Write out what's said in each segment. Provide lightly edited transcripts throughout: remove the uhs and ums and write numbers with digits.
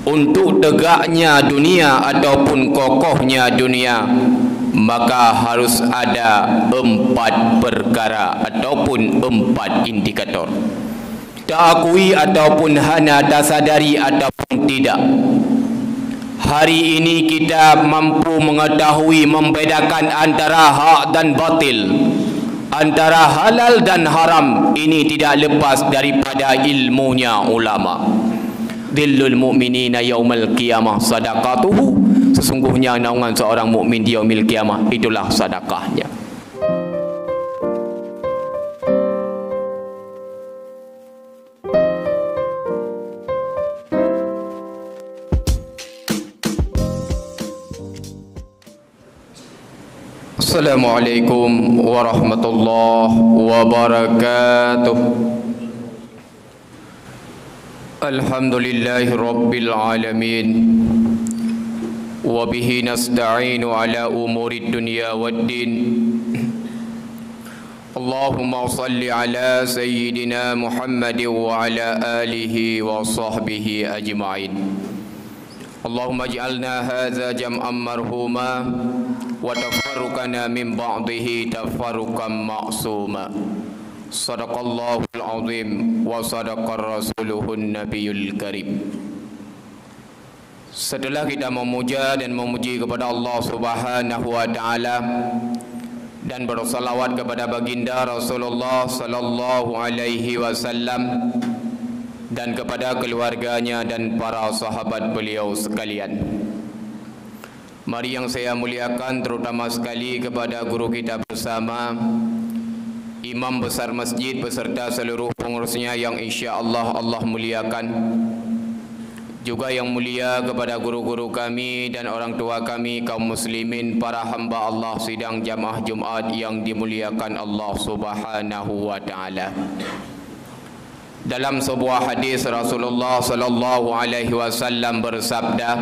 untuk tegaknya dunia ataupun kokohnya dunia, maka harus ada 4 perkara ataupun 4 indikator. Takui ataupun hana tasadari ataupun tidak, hari ini kita mampu mengetahui membedakan antara hak dan batil, antara halal dan haram. Ini tidak lepas daripada ilmunya ulama. Dhillul mu'minina yaumal qiyamah sadaqatuhu, sesungguhnya naungan seorang mukmin di yaumil qiyamah itulah sedekahnya. Assalamualaikum warahmatullahi wabarakatuh. Alhamdulillahi rabbil alamin, wa bihi nasta'inu ala umuri dunya waddin. Allahumma salli ala sayyidina Muhammad wa ala alihi wa sahbihi ajma'in. Allahumma ij'alna hadza jam'an marhuma wa tafarruqana min ba'dihi tafarruqan ma'suma. Sadaqallahul azim wa sadaqar rasuluhun nabiyul karim. Setelah kita memuja dan memuji kepada Allah Subhanahu wa taala dan bersalawat kepada baginda Rasulullah sallallahu alaihi wasallam dan kepada keluarganya dan para sahabat beliau sekalian, mari yang saya muliakan terutama sekali kepada guru kita bersama, Imam besar masjid beserta seluruh pengurusnya yang insya-Allah Allah muliakan. Juga yang mulia kepada guru-guru kami dan orang tua kami kaum muslimin, para hamba Allah sidang jamaah Jumat yang dimuliakan Allah Subhanahu wa taala. Dalam sebuah hadis Rasulullah sallallahu alaihi wasallam bersabda,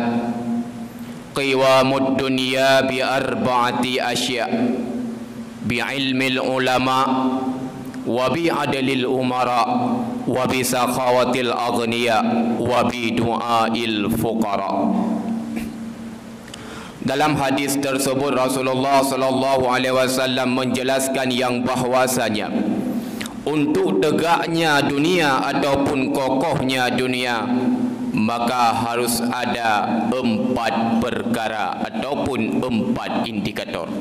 "Qiwamud dunya bi arba'ati asya', bi'ilmil ulama wa bi'adlil umara wa bi sakhawatil aghniya wa bi du'ail fuqara." Dalam hadis tersebut Rasulullah sallallahu alaihi wasallam menjelaskan yang bahwasanya untuk tegaknya dunia ataupun kokohnya dunia, maka harus ada 4 perkara ataupun 4 indikator.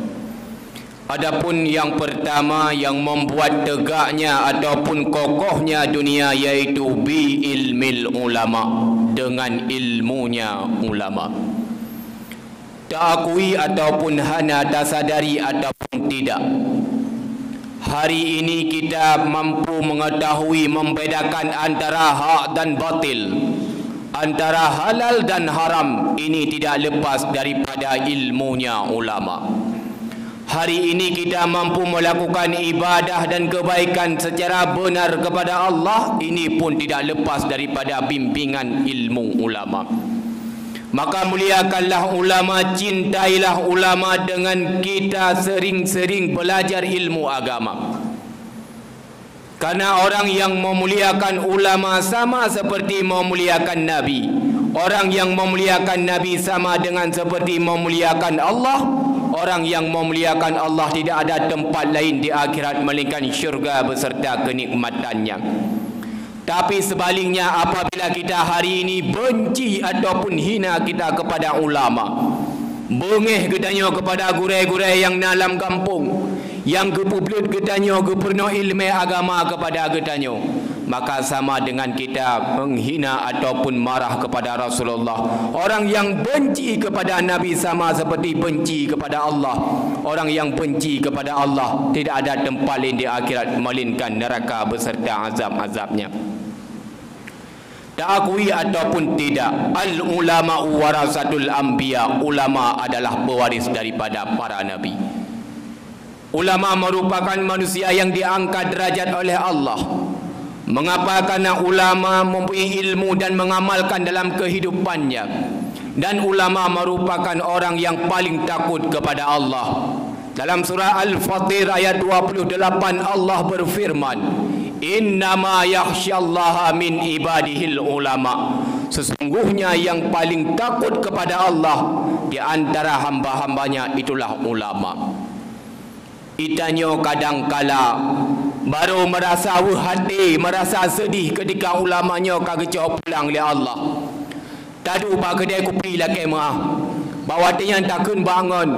Adapun yang pertama yang membuat tegaknya ataupun kokohnya dunia, yaitu bi ilmil ulama, dengan ilmunya ulama. Takui ataupun hana tasadari ataupun tidak, hari ini kita mampu mengetahui membedakan antara hak dan batil, antara halal dan haram. Ini tidak lepas daripada ilmunya ulama. Hari ini kita mampu melakukan ibadah dan kebaikan secara benar kepada Allah, ini pun tidak lepas daripada bimbingan ilmu ulama. Maka muliakanlah ulama, cintailah ulama dengan kita sering-sering belajar ilmu agama. Karena orang yang memuliakan ulama sama seperti memuliakan Nabi. Orang yang memuliakan Nabi sama dengan seperti memuliakan Allah. Orang yang memuliakan Allah tidak ada tempat lain di akhirat melainkan syurga beserta kenikmatannya. Tapi sebaliknya, apabila kita hari ini benci ataupun hina kita kepada ulama, bengeh katanya kepada gurai-gurai yang dalam kampung, yang kepublut katanya kepenuh ilmu agama kepada katanya, maka sama dengan kita menghina ataupun marah kepada Rasulullah. Orang yang benci kepada Nabi sama seperti benci kepada Allah. Orang yang benci kepada Allah tidak ada tempat lain di akhirat melainkan neraka beserta azab-azabnya. Takui ataupun tidak, al ulama warasatul anbiya, ulama adalah pewaris daripada para nabi. Ulama merupakan manusia yang diangkat derajat oleh Allah. Mengapa? Karena ulama mempunyai ilmu dan mengamalkan dalam kehidupannya. Dan ulama merupakan orang yang paling takut kepada Allah. Dalam surah Al-Fatir ayat 28 Allah berfirman, "Innama yakhsyallaha min ibadihil ulama." sesungguhnya yang paling takut kepada Allah di antara hamba-hambanya itulah ulama. Itanyo kadang-kala baru merasa hati, merasa sedih ketika ulamanya kagecok pulang oleh Allah. Tadu ba kedai kopi lah kemah. Bawa tiang takun bangun.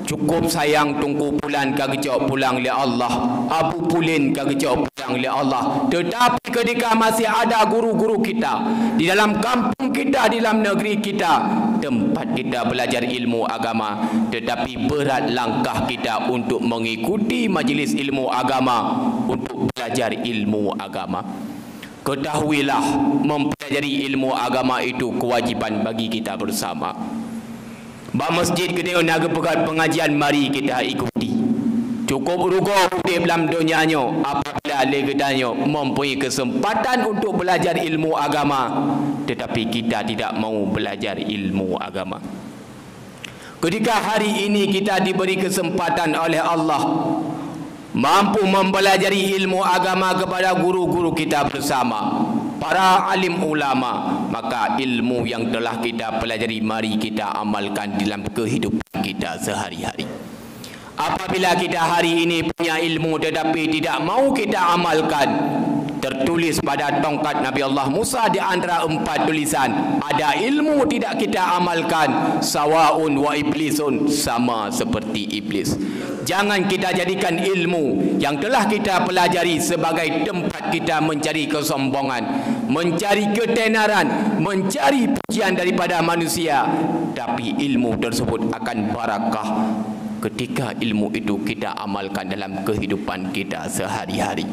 Cukup sayang tunggu pulang kagecok pulang oleh Allah. Abu pulin kagecok pulang oleh Allah. Tetapi ketika masih ada guru-guru kita di dalam kampung kita, di dalam negeri kita, tempat kita belajar ilmu agama, tetapi berat langkah kita untuk mengikuti majlis ilmu agama, untuk belajar ilmu agama. Ketahuilah, mempelajari ilmu agama itu kewajiban bagi kita bersama. Ba masjid kita naga pekat pengajian, mari kita ikuti. Cukup rugo di dalam dunianya apabila legedanyo mempunyai kesempatan untuk belajar ilmu agama, tetapi kita tidak mau belajar ilmu agama. Ketika hari ini kita diberi kesempatan oleh Allah mampu mempelajari ilmu agama kepada guru-guru kita bersama, para alim ulama, maka ilmu yang telah kita pelajari mari kita amalkan dalam kehidupan kita sehari-hari. Apabila kita hari ini punya ilmu tetapi tidak mau kita amalkan, tertulis pada tongkat Nabi Allah Musa di antara 4 tulisan, ada ilmu tidak kita amalkan, sawaun wa iblisun, sama seperti iblis. Jangan kita jadikan ilmu yang telah kita pelajari sebagai tempat kita mencari kesombongan, mencari ketenaran, mencari pujian daripada manusia. Tapi ilmu tersebut akan barakah ketika ilmu itu kita amalkan dalam kehidupan kita sehari-hari.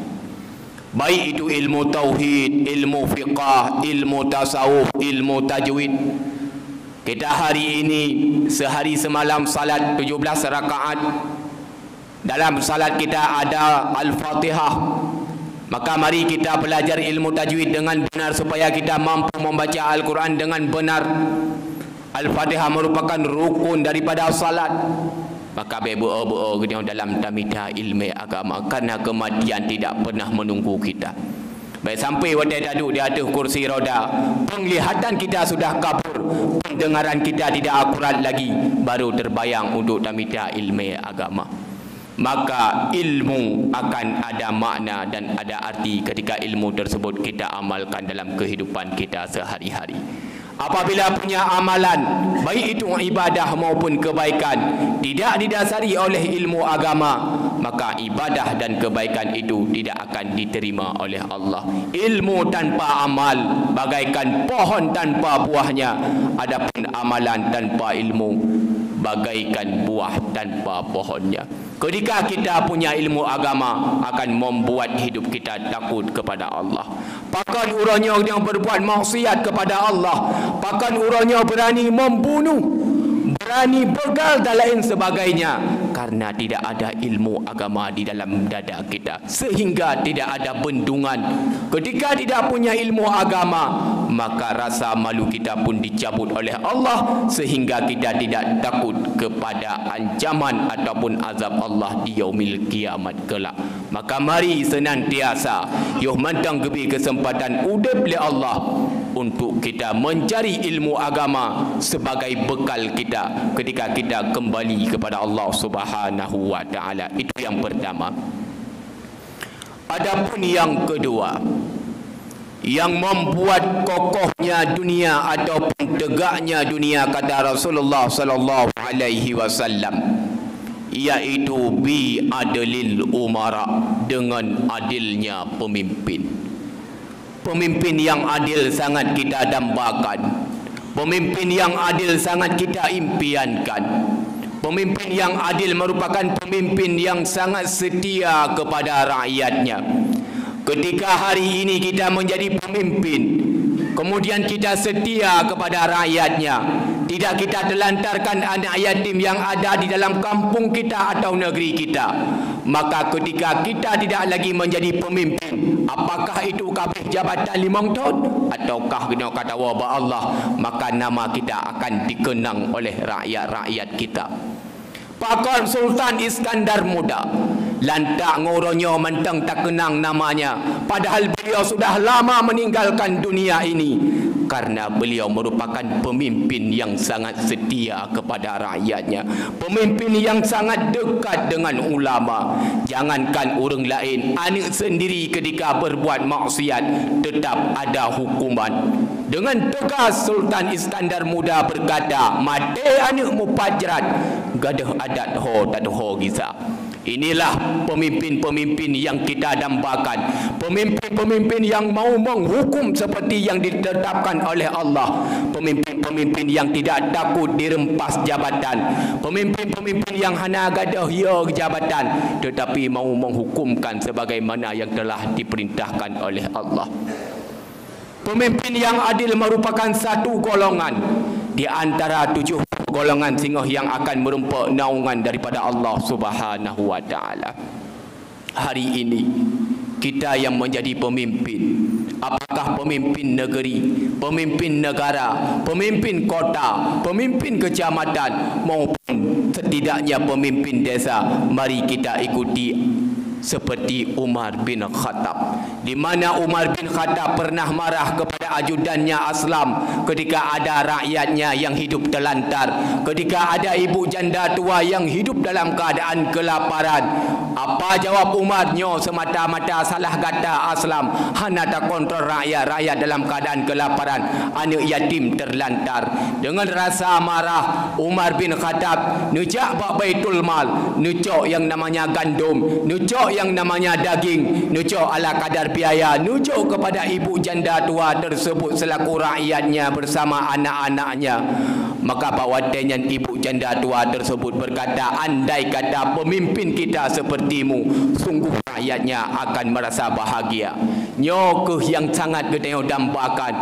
Baik itu ilmu tauhid, ilmu fiqah, ilmu tasawuf, ilmu tajwid. Kita hari ini sehari semalam salat 17 rakaat. Dalam salat kita ada Al-Fatihah. Maka mari kita belajar ilmu tajwid dengan benar supaya kita mampu membaca Al-Quran dengan benar. Al-Fatihah merupakan rukun daripada salat. Maka berdoa dalam tamita ilmu agama, karena kematian tidak pernah menunggu kita. Baik sampai wadai duduk di atas kursi roda, penglihatan kita sudah kabur, pendengaran kita tidak akurat lagi, baru terbayang untuk tamita ilmu agama. Maka ilmu akan ada makna dan ada arti ketika ilmu tersebut kita amalkan dalam kehidupan kita sehari-hari. Apabila punya amalan, baik itu ibadah maupun kebaikan, tidak didasari oleh ilmu agama, maka ibadah dan kebaikan itu tidak akan diterima oleh Allah. Ilmu tanpa amal bagaikan pohon tanpa buahnya, adapun amalan tanpa ilmu bagaikan buah tanpa pohonnya. Ketika kita punya ilmu agama akan membuat hidup kita takut kepada Allah. Pakan urangnya yang berbuat maksiat kepada Allah, pakan urangnya berani membunuh, berani begal dan lain sebagainya, karena tidak ada ilmu agama di dalam dada kita, sehingga tidak ada bendungan. Ketika tidak punya ilmu agama, maka rasa malu kita pun dicabut oleh Allah, sehingga kita tidak takut kepada ancaman ataupun azab Allah di yaumil kiamat kelak. Maka mari senantiasa yuh mantang gebi kesempatan udep oleh Allah untuk kita mencari ilmu agama sebagai bekal kita ketika kita kembali kepada Allah Subhanahu wa taala. Itu yang pertama. Adapun yang kedua, yang membuat kokohnya dunia ataupun tegaknya dunia, kata Rasulullah sallallahu alaihi wasallam, iaitu bi adlil umara, dengan adilnya pemimpin. Pemimpin yang adil sangat kita dambakan. Pemimpin yang adil sangat kita impiankan. Pemimpin yang adil merupakan pemimpin yang sangat setia kepada rakyatnya. Ketika hari ini kita menjadi pemimpin, kemudian kita setia kepada rakyatnya, tidak kita telantarkan anak yatim yang ada di dalam kampung kita atau negeri kita, maka ketika kita tidak lagi menjadi pemimpin, apakah itu kabeh jabatan 5 tahun ataukah kena kata wabah Allah, maka nama kita akan dikenang oleh rakyat-rakyat kita. Pakar Sultan Iskandar Muda, lantak ngoronyo mentang tak kenang namanya, padahal beliau sudah lama meninggalkan dunia ini. karena beliau merupakan pemimpin yang sangat setia kepada rakyatnya, pemimpin yang sangat dekat dengan ulama. Jangankan orang lain, anak sendiri ketika berbuat maksiat tetap ada hukuman. Dengan tegas Sultan Iskandar Muda berkata, mati anakmu pajrat, gadah adat ho tak ho giza. Inilah pemimpin-pemimpin yang kita dambakan, pemimpin-pemimpin yang mau menghukum seperti yang ditetapkan oleh Allah, pemimpin-pemimpin yang tidak takut dirempas jabatan, pemimpin-pemimpin yang hanya gadah ya jabatan tetapi mau menghukumkan sebagaimana yang telah diperintahkan oleh Allah. Pemimpin yang adil merupakan satu golongan di antara 7 golongan singoh yang akan merumpa naungan daripada Allah Subhanahu wa taala. Hari ini kita yang menjadi pemimpin, apakah pemimpin negeri, pemimpin negara, pemimpin kota, pemimpin kecamatan maupun setidaknya pemimpin desa, mari kita ikuti seperti Umar bin Khattab, di mana Umar bin Khattab pernah marah kepada ajudannya Aslam ketika ada rakyatnya yang hidup terlantar, ketika ada ibu janda tua yang hidup dalam keadaan kelaparan. Apa jawab Umar? Nyo semata-mata salah kata Aslam, hana tak kontrol rakyat dalam keadaan kelaparan, anak yatim terlantar. Dengan rasa marah Umar bin Khattab nujak bak Baitul Mal, nucok yang namanya gandum, nucok yang namanya daging, nucuk ala kadar biaya, nucuk kepada ibu janda tua tersebut selaku rakyatnya bersama anak-anaknya. Maka bawatannya ibu janda tua tersebut berkata, andai kata pemimpin kita sepertimu, sungguh rakyatnya akan merasa bahagia. Nyokuh yang sangat kita dambakan.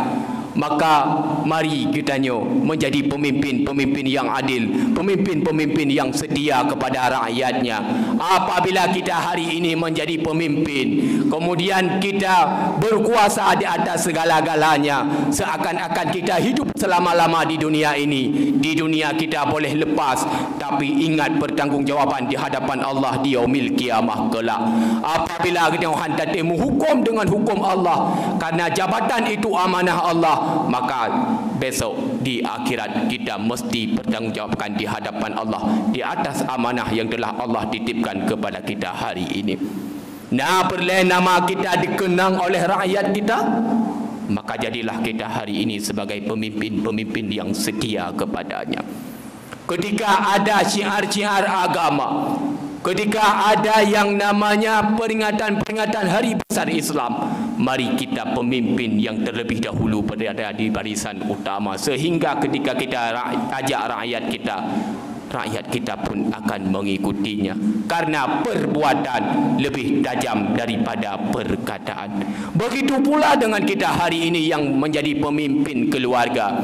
Maka mari kita menjadi pemimpin-pemimpin yang adil, pemimpin-pemimpin yang setia kepada rakyatnya. Apabila kita hari ini menjadi pemimpin, kemudian kita berkuasa di atas segala-galanya, seakan-akan kita hidup selama-lama di dunia ini. Di dunia kita boleh lepas, tapi ingat pertanggungjawaban di hadapan Allah di yaumil kiamah kelak. Apabila kita hendak menghukum dengan hukum Allah, karena jabatan itu amanah Allah, maka besok di akhirat kita mesti bertanggungjawabkan di hadapan Allah di atas amanah yang telah Allah titipkan kepada kita hari ini. Nah, perlahan nama kita dikenang oleh rakyat kita, maka jadilah kita hari ini sebagai pemimpin-pemimpin yang setia kepadanya. Ketika ada syiar-syiar agama, ketika ada yang namanya peringatan-peringatan hari besar Islam, mari kita pemimpin yang terlebih dahulu berada di barisan utama, sehingga ketika kita ajak rakyat kita pun akan mengikutinya, karena perbuatan lebih tajam daripada perkataan. Begitu pula dengan kita hari ini yang menjadi pemimpin keluarga.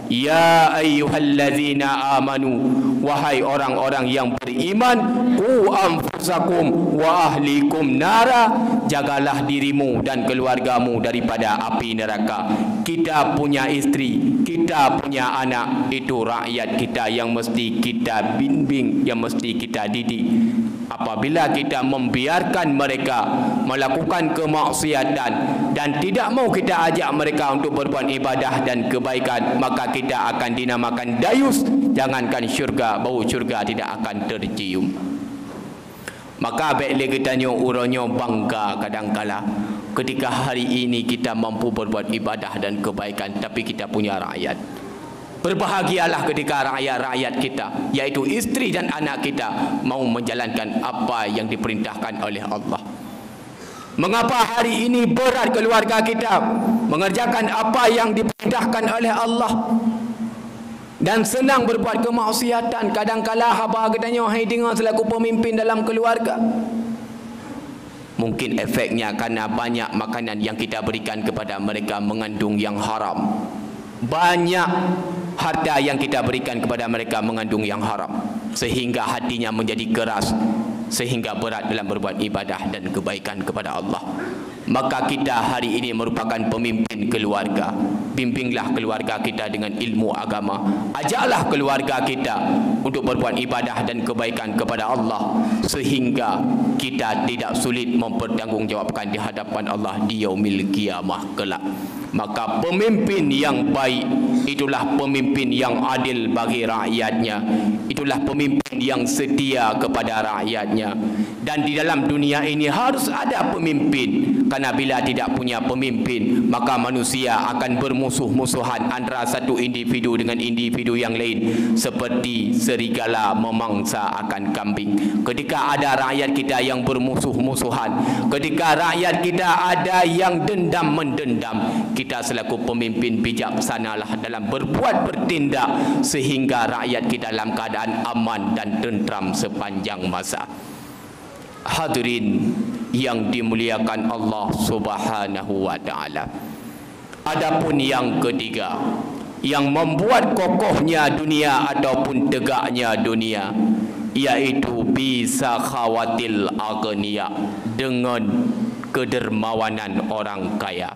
Ya ayyuhallazina amanu, wahai orang-orang yang beriman, qu anfusakum wa ahlikum nara, jagalah dirimu dan keluargamu daripada api neraka. Kita punya istri, kita punya anak, itu rakyat kita yang mesti kita bimbing, yang mesti kita didik. Apabila kita membiarkan mereka melakukan kemaksiatan dan tidak mau kita ajak mereka untuk berbuat ibadah dan kebaikan, maka kita akan dinamakan dayus. Jangankan syurga, bau syurga tidak akan tercium. Maka baiklah kita uronyo bangga kadangkala ketika hari ini kita mampu berbuat ibadah dan kebaikan, tapi kita punya rakyat. Berbahagialah ketika rakyat-rakyat kita, yaitu istri dan anak kita, mau menjalankan apa yang diperintahkan oleh Allah. Mengapa hari ini berat keluarga kita mengerjakan apa yang diperintahkan oleh Allah dan senang berbuat kemaksiatan? Kadangkala haba katanya, hai dengar selaku pemimpin dalam keluarga, mungkin efeknya karena banyak makanan yang kita berikan kepada mereka mengandung yang haram. Banyak harta yang kita berikan kepada mereka mengandung yang haram, sehingga hatinya menjadi keras, sehingga berat dalam berbuat ibadah dan kebaikan kepada Allah. Maka kita hari ini merupakan pemimpin keluarga. Bimbinglah keluarga kita dengan ilmu agama. Ajaklah keluarga kita untuk berbuat ibadah dan kebaikan kepada Allah, sehingga kita tidak sulit mempertanggungjawabkan di hadapan Allah di yaumil kiamah kelak. Maka pemimpin yang baik itulah pemimpin yang adil bagi rakyatnya. Itulah pemimpin yang setia kepada rakyatnya. Dan di dalam dunia ini harus ada pemimpin, karena bila tidak punya pemimpin maka manusia akan bermusuh-musuhan antara satu individu dengan individu yang lain, seperti serigala memangsa akan kambing. Ketika ada rakyat kita yang bermusuh-musuhan, ketika rakyat kita ada yang dendam-mendendam, kita selaku pemimpin bijaksanalah dalam berbuat bertindak sehingga rakyat kita dalam keadaan aman dan tentram sepanjang masa. Hadirin yang dimuliakan Allah Subhanahu wa taala. Adapun yang ketiga, yang membuat kokohnya dunia ataupun tegaknya dunia, yaitu bisa khawatil aghnia, dengan kedermawanan orang kaya.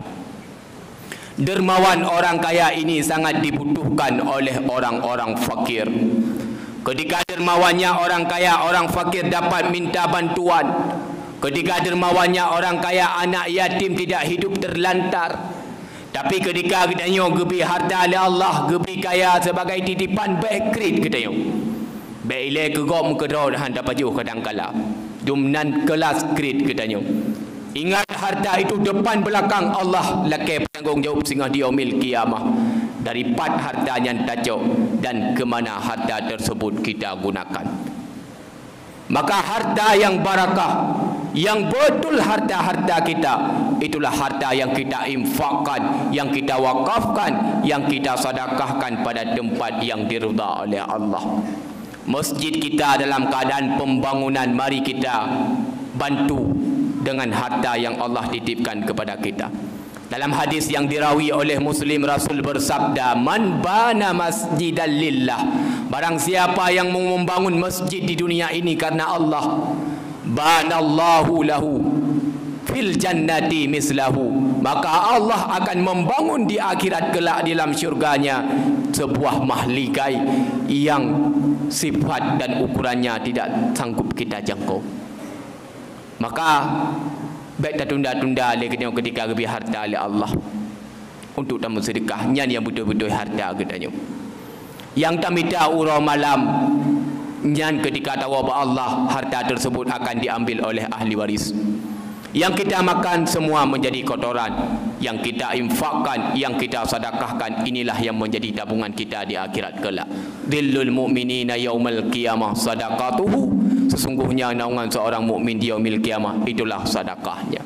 Dermawan orang kaya ini sangat dibutuhkan oleh orang-orang fakir. Ketika dermawannya orang kaya, orang fakir dapat minta bantuan. Ketika dermawannya orang kaya, anak yatim tidak hidup terlantar. Tapi ketika kita gebi harta oleh Allah, gebi kaya sebagai titipan baikrit kita baiklah ke gom ke dah dapat jauh kadang-kala. Dumnan kelas krit kita ingat harta itu depan belakang Allah lakai penanggungjawab sehingga di yaumil qiyamah. Dari pat hartanya tajuk dan ke mana harta tersebut kita gunakan. Maka harta yang barakah, yang betul harta-harta kita, itulah harta yang kita infakkan, yang kita wakafkan, yang kita sedekahkan pada tempat yang diridha oleh Allah. Masjid kita dalam keadaan pembangunan, mari kita bantu dengan harta yang Allah titipkan kepada kita. Dalam hadis yang dirawi oleh Muslim, Rasul bersabda, "Man bana masjidan lillah." Barang siapa yang membangun masjid di dunia ini karena Allah, banallahu lahu fil jannati mislahu. Maka Allah akan membangun di akhirat kelak di dalam syurganya sebuah mahligai yang sifat dan ukurannya tidak sanggup kita jangkau. Maka baik tak tunda-tunda ketika lebih harta oleh Allah untuk tamu sedekah nyan yang betul-betul harta katanya. Yang tak minta urau malam nyan ketika tahu bahwa Allah harta tersebut akan diambil oleh ahli waris. Yang kita makan semua menjadi kotoran, yang kita infakkan, yang kita sedekahkan, inilah yang menjadi tabungan kita di akhirat kelak. Dhillul mu'minina yaumal qiyamah sadaqatuhu. Sesungguhnya naungan seorang mukmin di yaumil qiyamah itulah sedekahnya.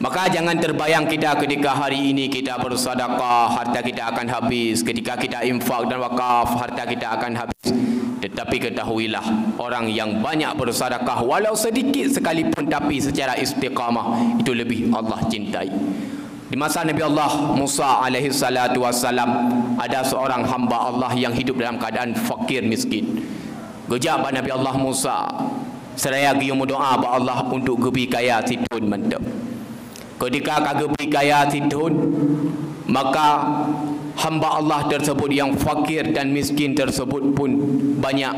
Maka jangan terbayang kita ketika hari ini kita bersedekah, harta kita akan habis. Ketika kita infak dan wakaf, harta kita akan habis. Tetapi ketahuilah, orang yang banyak bersedekah walau sedikit sekalipun tapi secara istiqamah, itu lebih Allah cintai. Di masa Nabi Allah Musa alaihi salatu wassalam, ada seorang hamba Allah yang hidup dalam keadaan fakir miskin. Gejak Nabi Allah Musa seraya gium doa ba Allah untuk gebi kaya situn mantap. Ketika gebi kaya situn, maka hamba Allah tersebut yang fakir dan miskin tersebut pun banyak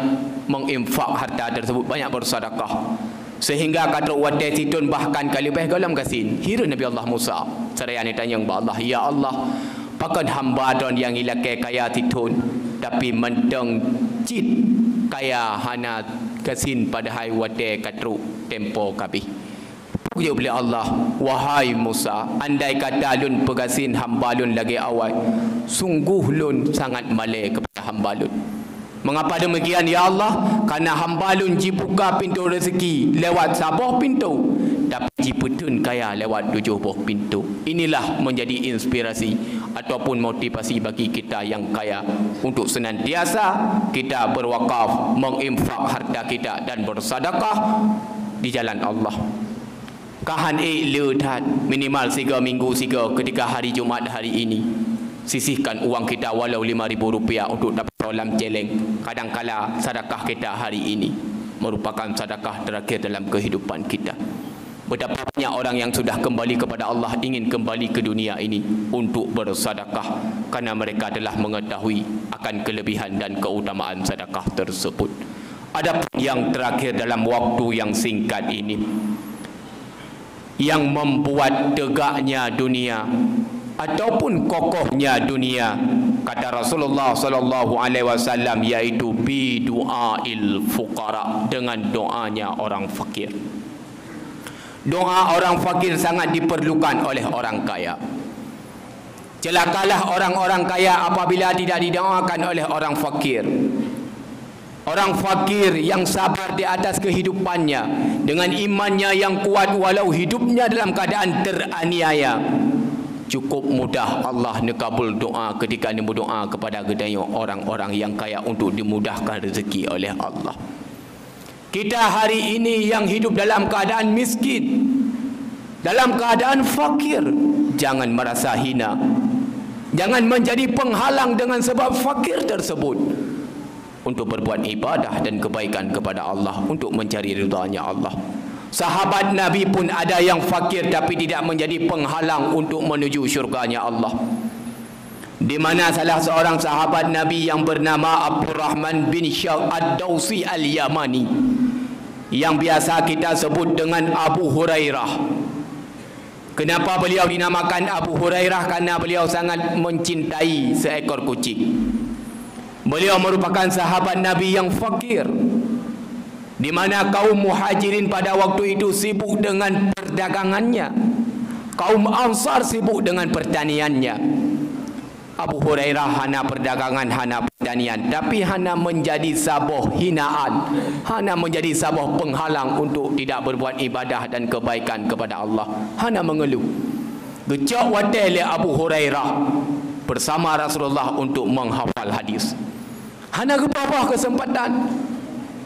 menginfak harta tersebut, banyak bersedekah. Sehingga kata wate situn bahkan kali lebih galam kasin. Hira Nabi Allah Musa seraya ni tanya ba Allah, ya Allah, pakan hamba don yang ilakai kaya situn tapi menteng cit kaya hana kasin pada hai wate katru tempo kabih. Puja oleh Allah, wahai Musa, andai kata lun pegasin hamba lun lagi awal, sungguh lun sangat malai kepada hamba lun. Mengapa demikian ya Allah? Karena hamba lun jibuka pintu rezeki lewat sabah pintu, tapi jiputun kaya lewat 70 pintu. Inilah menjadi inspirasi ataupun motivasi bagi kita yang kaya untuk senantiasa kita berwakaf, menginfak harta kita dan bersedekah di jalan Allah. Kahan ledat minimal 3 minggu ketika hari Jumaat hari ini, sisihkan uang kita walau RM5,000 untuk dapat dalam celeng. Kadangkala sedekah kita hari ini merupakan sedekah terakhir dalam kehidupan kita. Betapa banyak orang yang sudah kembali kepada Allah, ingin kembali ke dunia ini untuk bersedekah karena mereka telah mengetahui akan kelebihan dan keutamaan sedekah tersebut. Adapun yang terakhir dalam waktu yang singkat ini, yang membuat tegaknya dunia ataupun kokohnya dunia, kata Rasulullah sallallahu alaihi wasallam, yaitu bi du'ail fuqara, dengan doanya orang fakir. Doa orang fakir sangat diperlukan oleh orang kaya. Celakalah orang-orang kaya apabila tidak didoakan oleh orang fakir. Orang fakir yang sabar di atas kehidupannya dengan imannya yang kuat walau hidupnya dalam keadaan teraniaya, cukup mudah Allah nekabul doa ketika dia berdoa kepada gedanya orang-orang yang kaya untuk dimudahkan rezeki oleh Allah. Kita hari ini yang hidup dalam keadaan miskin, dalam keadaan fakir, jangan merasa hina. Jangan menjadi penghalang dengan sebab fakir tersebut untuk berbuat ibadah dan kebaikan kepada Allah, untuk mencari ridha-Nya Allah. Sahabat Nabi pun ada yang fakir tapi tidak menjadi penghalang untuk menuju syurga-Nya Allah. Di mana salah seorang sahabat Nabi yang bernama Abdurrahman bin Syawq Ad-Dawsi Al-Yamani, yang biasa kita sebut dengan Abu Hurairah. Kenapa beliau dinamakan Abu Hurairah? Karena beliau sangat mencintai seekor kucing. Beliau merupakan sahabat Nabi yang fakir, di mana kaum muhajirin pada waktu itu sibuk dengan perdagangannya, kaum ansar sibuk dengan pertaniannya. Abu Hurairah hana perdagangan, hana pertanian, tapi hana menjadi sabah hinaan, hana menjadi sabah penghalang untuk tidak berbuat ibadah dan kebaikan kepada Allah. Hana mengeluh. Gecak watai le Abu Hurairah bersama Rasulullah untuk menghafal hadis. Hana berapa kesempatan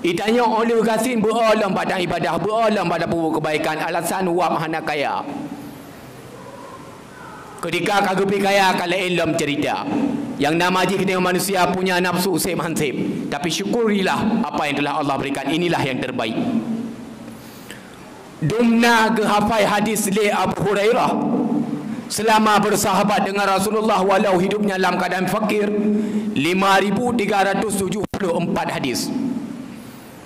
ditanya oleh Qasim berolam pada ibadah, berolam pada buku kebaikan, alasan wap hana kaya. Ketika kagupi kaya kalau ilm cerita yang nama je kita manusia punya nafsu sib-hansib, tapi syukurilah apa yang telah Allah berikan, inilah yang terbaik. Dumna ke hafai hadis li Abu Hurairah selama bersahabat dengan Rasulullah walau hidupnya dalam keadaan fakir 5374 hadis.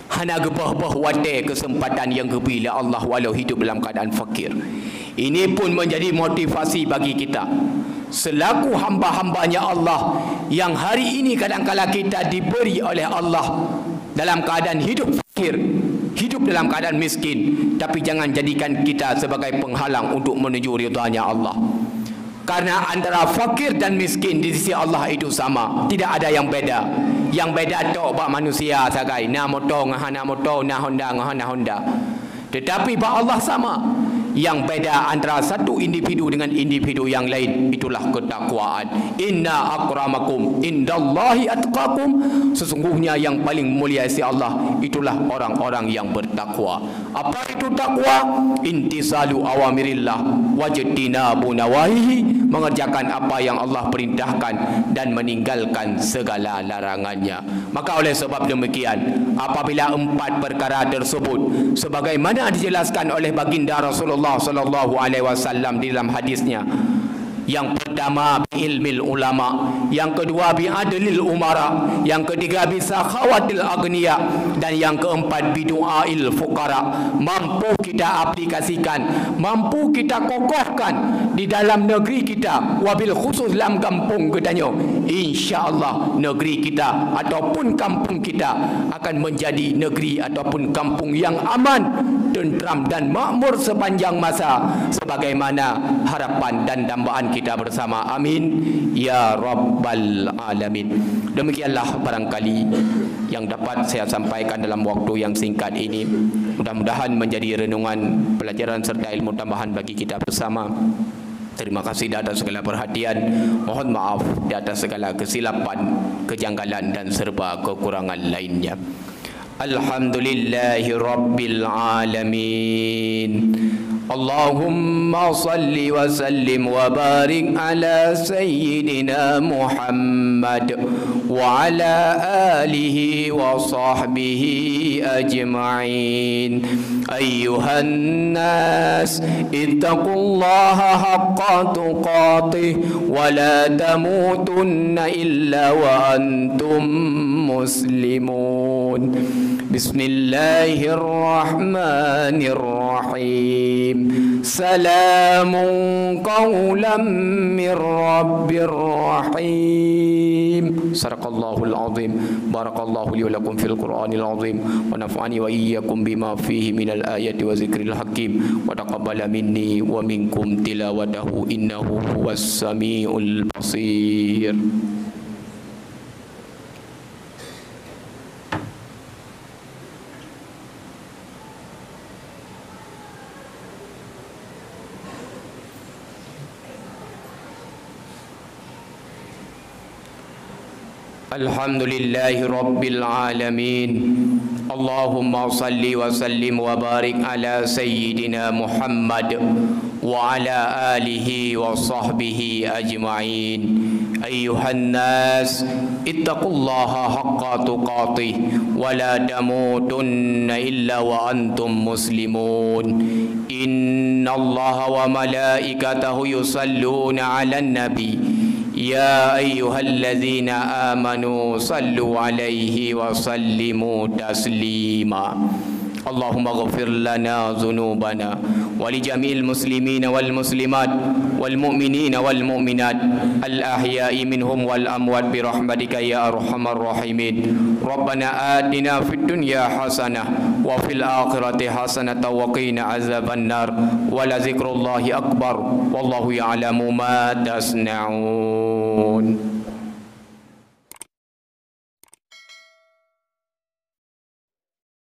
Hana gebah-bah wate kesempatan yang gebila Allah walau hidup dalam keadaan fakir. Ini pun menjadi motivasi bagi kita selaku hamba-hambanya Allah yang hari ini kadang-kala kita diberi oleh Allah dalam keadaan hidup fakir, hidup dalam keadaan miskin, tapi jangan jadikan kita sebagai penghalang untuk menuju ridha-Nya Allah. Karena antara fakir dan miskin di sisi Allah itu sama, tidak ada yang beda. Yang beda tok bak manusia sagai, na motor ngahana motor, na Honda ngahana Honda. Tetapi bak Allah sama. Yang beda antara satu individu dengan individu yang lain itulah ketakwaan. Inna akramakum indallahi atqakum. Sesungguhnya yang paling mulia di Allah itulah orang-orang yang bertakwa. Apa itu takwa? Intisalu awamirillah wajtinabu nawahihi, mengerjakan apa yang Allah perintahkan dan meninggalkan segala larangannya. Maka oleh sebab demikian, apabila empat perkara tersebut sebagaimana dijelaskan oleh baginda Rasulullah sallallahu alaihi wasallam di dalam hadisnya, yang pertama ilmil ulama, yang kedua bi'adlil umara, yang ketiga bisakhawatil agniya, dan yang keempat bidu'ail fuqara, mampu kita aplikasikan, mampu kita kokohkan di dalam negeri kita, wabil khusus dalam kampung katanya, insya-Allah negeri kita ataupun kampung kita akan menjadi negeri ataupun kampung yang aman, tentram dan makmur sepanjang masa sebagaimana harapan dan dambaan kita bersama. Amin ya rabbal alamin. Demikianlah barangkali yang dapat saya sampaikan dalam waktu yang singkat ini. Mudah-mudahan menjadi renungan, pelajaran serta ilmu tambahan bagi kita bersama. Terima kasih di atas segala perhatian. Mohon maaf di atas segala kesilapan, kejanggalan dan serba kekurangan lainnya. Alhamdulillahi rabbil alamin. Allahumma salli wa sallim wa barik ala sayyidina Muhammad wa ala alihi wa sahbihi ajma'in. Ayyuhan nas ittaqullaha haqqa tuqatih wa la tamutunna illa wa antum muslimun. Bismillahirrahmanirrahim. سلام قولا من رب رحيم. صدق الله العظيم. بارك الله لي ولكم في القرآن العظيم ونفعني وإياكم بما فيه من الآيات وذكر الحكيم وتقبل مني ومنكم تلاوته إنه هو السميع البصير. الحمد لله رب العالمين. اللهم صل وسلم وبارك على سيدنا محمد وعلى آله وصحبه أجمعين. أيها الناس اتقوا الله حق تقاته ولا تموتن إلا وأنتم مسلمون. إن الله وملائكته يصلون على النبي يا أيها الذين آمنوا صلوا عليه وسلموا تسليما. اللهم اغفر لنا ذنوبنا ولجميع المسلمين والمسلمات والمؤمنين والمؤمنات الأحياء منهم والأموات برحمتك يا أرحم الراحمين. ربنا آتنا في الدنيا حسنة وفي الآخرة حسنة وقنا عذاب النار ولذكر الله أكبر والله يعلم ما تصنعون.